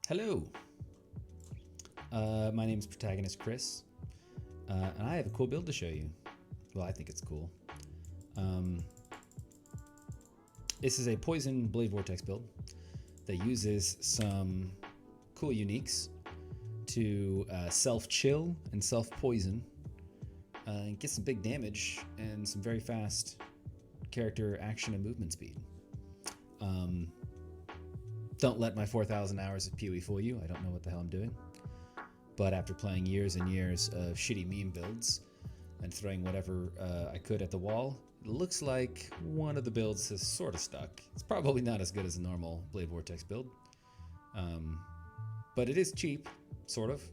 Hello. My name is Protagonist Chris, and I have a cool build to show you. Well, I think it's cool. This is a Poison Blade Vortex build that uses some cool uniques to self-chill and self-poison and get some big damage and some very fast character action and movement speed. Don't let my 4,000 hours of PoE fool you. I don't know what the hell I'm doing. But after playing years and years of shitty meme builds and throwing whatever I could at the wall, it looks like one of the builds has sort of stuck. It's probably not as good as a normal Blade Vortex build. But it is cheap, sort of.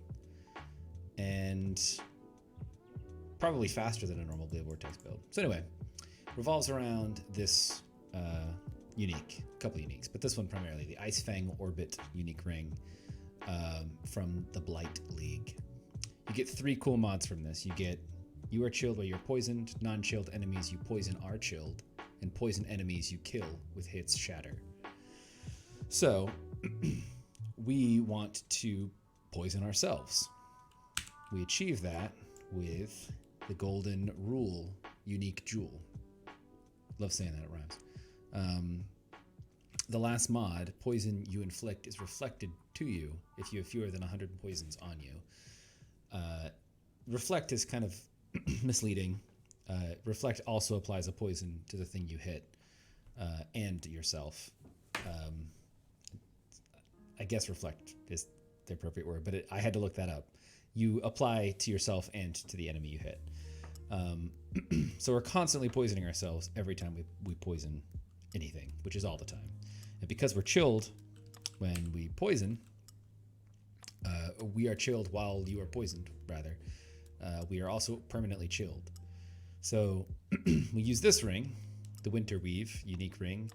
And probably faster than a normal Blade Vortex build. So anyway, revolves around this unique, a couple uniques, but this one primarily, the Ice Fang Orbit unique ring from the Blight League. You get 3 cool mods from this. You are chilled while you're poisoned, non-chilled enemies you poison are chilled, and poison enemies you kill with hits shatter. So, we want to poison ourselves. We achieve that with the Golden Rule unique jewel. Love saying that, it rhymes. The last mod, poison you inflict, is reflected to you if you have fewer than 100 poisons on you. Reflect is kind of misleading. Reflect also applies a poison to the thing you hit and yourself. I guess reflect is the appropriate word, but I had to look that up. You apply to yourself and to the enemy you hit. So we're constantly poisoning ourselves every time we poison anything, which is all the time. And because we're chilled when we poison, we are chilled while you are poisoned, rather. We are also permanently chilled. So we use this ring, the Winter Weave unique ring,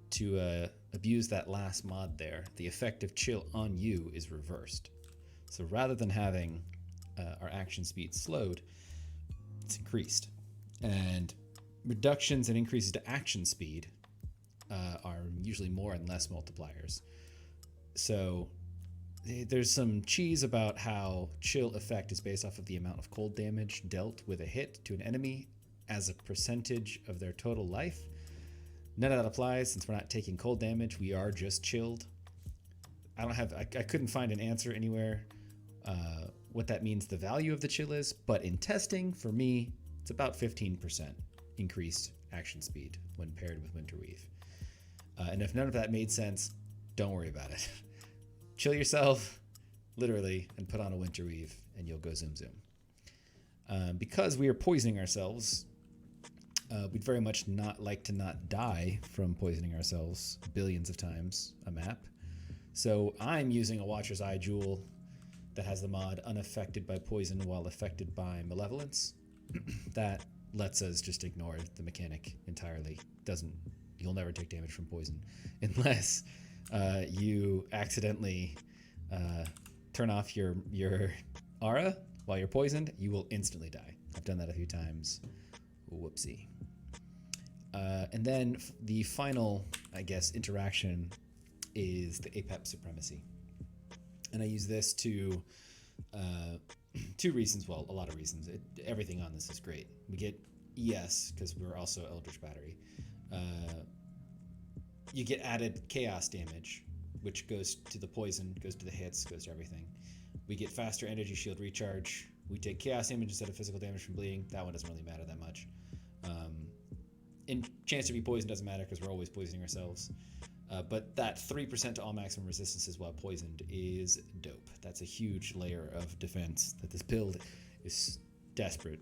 to abuse that last mod there. The effect of chill on you is reversed. So rather than having our action speed slowed, it's increased. And reductions and increases to action speed are usually more and less multipliers. So there's some cheese about how chill effect is based off of the amount of cold damage dealt with a hit to an enemy as a percentage of their total life. None of that applies since we're not taking cold damage. We are just chilled. I couldn't find an answer anywhere what that means the value of the chill is, but in testing, for me, it's about 15% increased action speed when paired with Winter Weave. And if none of that made sense, don't worry about it. Chill yourself, literally, and put on a Winter Weave, and you'll go zoom zoom. Because we are poisoning ourselves, we'd very much not like to not die from poisoning ourselves billions of times a map. So I'm using a Watcher's Eye Jewel that has the mod unaffected by poison while affected by malevolence. That lets us just ignore the mechanic entirely. You'll never take damage from poison unless you accidentally turn off your aura while you're poisoned. You will instantly die. I've done that a few times. Whoopsie. And then the final, I guess, interaction is the APEP Supremacy. And I use this to 2 reasons. Well, a lot of reasons. Everything on this is great. We get ES because we're also Eldritch Battery. You get added chaos damage, which goes to the poison, goes to the hits, goes to everything. We get faster energy shield recharge. We take chaos damage instead of physical damage from bleeding. That one doesn't really matter that much. And chance to be poisoned doesn't matter because we're always poisoning ourselves. But that 3% to all maximum resistances while poisoned is dope. That's a huge layer of defense that this build is desperately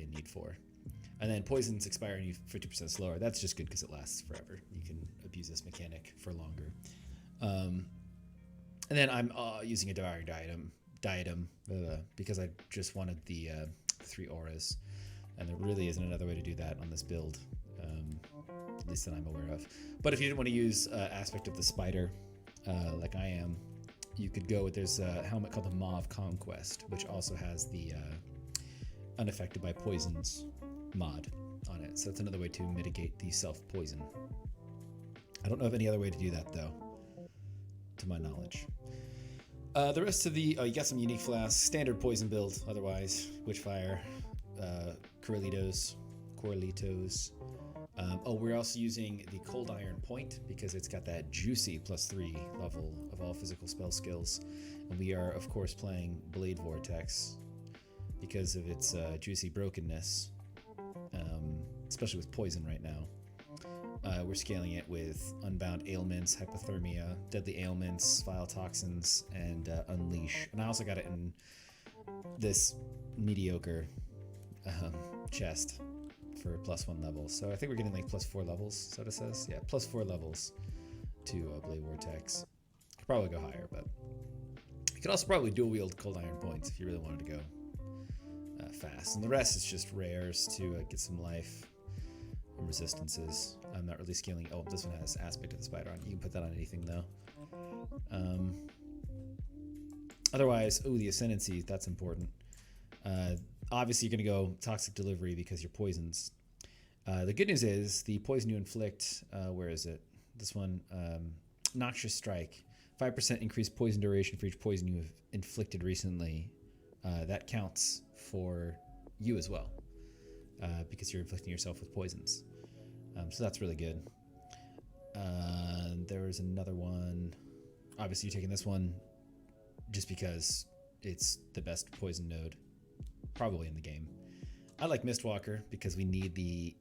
in need for. And then poisons expire on you 50% slower. That's just good because it lasts forever. You can abuse this mechanic for longer. And then I'm using a Devouring Diadem because I just wanted the 3 auras. And there really isn't another way to do that on this build, at least that I'm aware of. But if you didn't want to use Aspect of the Spider, like I am, you could go with, there's a helmet called the Maw of Conquest, which also has the Unaffected by Poisons mod on it. So that's another way to mitigate the self-poison. I don't know of any other way to do that, though. to my knowledge. The rest of the... Oh, you got some unique flasks. Standard poison build, otherwise. Witchfire, Corralitos. We're also using the Cold Iron Point because it's got that juicy +3 level of all physical spell skills. And we are, of course, playing Blade Vortex because of its juicy brokenness, especially with poison right now. We're scaling it with Unbound Ailments, Hypothermia, Deadly Ailments, Vile Toxins, and Unleash. And I also got it in this mediocre chest for +1 level. So I think we're getting like +4 levels, is that what it says? Yeah, +4 levels to Blade Vortex. Could probably go higher, but you could also probably dual wield Cold Iron Points if you really wanted to go fast. And the rest is just rares to get some life and resistances. I'm not really scaling. Oh, this one has Aspect of the Spider on it. You can put that on anything though. Otherwise, the Ascendancy, that's important. Obviously, you're going to go Toxic Delivery because you're poisons. The good news is the poison you inflict, where is it? This one, Noxious Strike. 5% increased poison duration for each poison you have inflicted recently. That counts for you as well, because you're inflicting yourself with poisons. So that's really good. There was another one. Obviously, you're taking this one just because it's the best poison node probably in the game. I like Mistwalker because we need the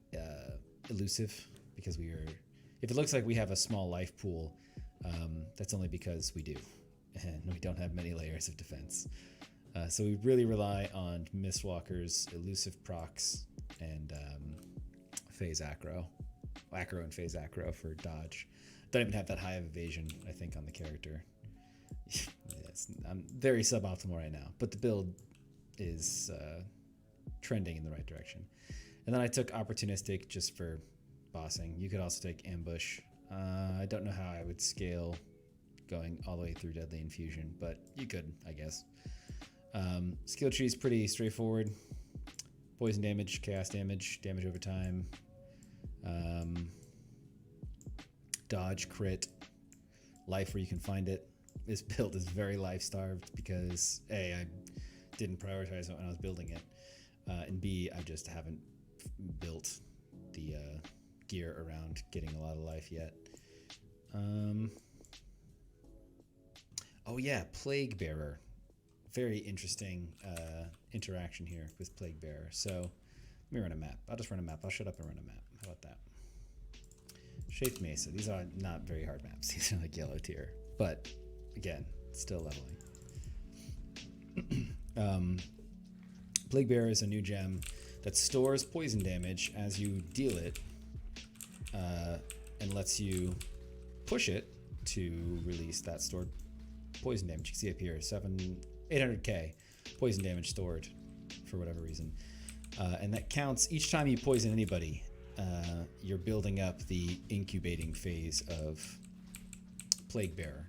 elusive, because if it looks like we have a small life pool, that's only because we do, and we don't have many layers of defense. So we really rely on Mistwalker's elusive procs and phase acro and phase acro for dodge. Don't even have that high of evasion, I think, on the character. Yes, I'm very suboptimal right now, but the build is trending in the right direction. And then I took Opportunistic just for bossing. You could also take Ambush. I don't know how I would scale going all the way through Deadly Infusion, but you could, I guess. Skill tree is pretty straightforward. Poison damage, chaos damage, damage over time, dodge, crit, life where you can find it. This build is very life starved because A, I didn't prioritize it when I was building it, and B, I just haven't built the gear around getting a lot of life yet. Oh yeah, Plague Bearer. Very interesting interaction here with Plague Bearer. So let me run a map. I'll just run a map. I'll shut up and run a map. How about that? Shaped Mesa. These are not very hard maps. These are like yellow tier. But again, still leveling. Plague Bearer is a new gem that stores poison damage as you deal it, and lets you push it to release that stored poison damage. You can see up here, 800k poison damage stored for whatever reason. And that counts each time you poison anybody. You're building up the incubating phase of Plague Bearer.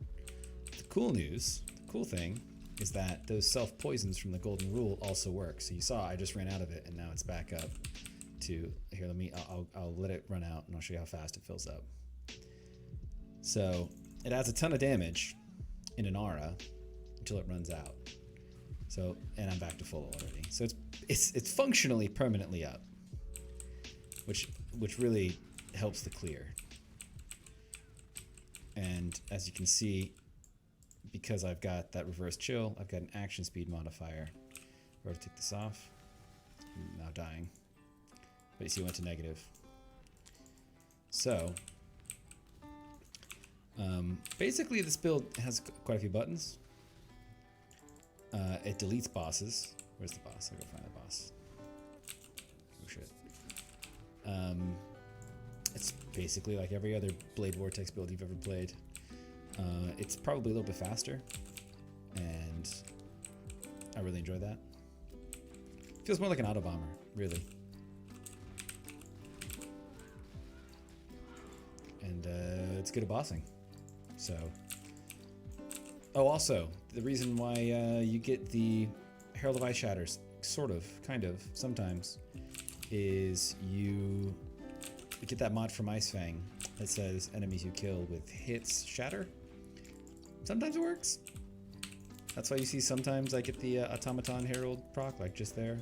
The cool thing is that those self-poisons from the Golden Rule also work. So you saw I just ran out of it, and now it's back up to here. I'll let it run out, and I'll show you how fast it fills up. So it adds a ton of damage in an aura until it runs out. So, and I'm back to full already. So it's functionally permanently up, which really helps the clear. And as you can see, because I've got that reverse chill, I've got an action speed modifier. We're going to take this off. I'm now dying. But you see it went to negative. So, basically this build has quite a few buttons. It deletes bosses. Where's the boss? I'll go find the boss. Oh shit. It's basically like every other Blade Vortex build you've ever played. It's probably a little bit faster, and I really enjoy that. Feels more like an auto bomber, really. And it's good at bossing. So, oh, also the reason why you get the Herald of Ice Shatters, kind of, sometimes, is you get that mod from Ice Fang that says enemies you kill with hits shatter. Sometimes it works. That's why you see sometimes I get the Automaton Herald proc, like just there.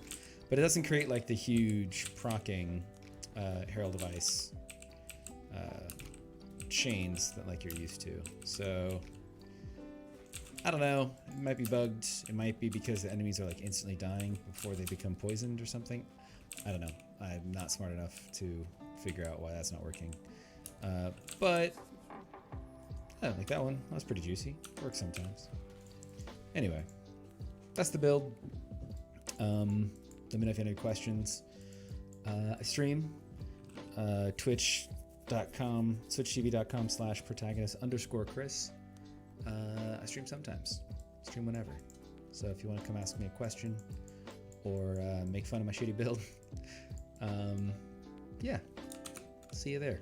But it doesn't create like the huge procking Herald of Ice chains that like you're used to. So I don't know. It might be bugged. It might be because the enemies are like instantly dying before they become poisoned or something. I don't know. I'm not smart enough to figure out why that's not working. But I don't like that one. That was pretty juicy. Works sometimes. Anyway, that's the build. Let me know if you have any questions. I stream twitch.tv.com/protagonist_Chris. I stream sometimes. Stream whenever. So if you want to come ask me a question or make fun of my shitty build, yeah, see you there.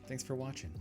Thanks for watching.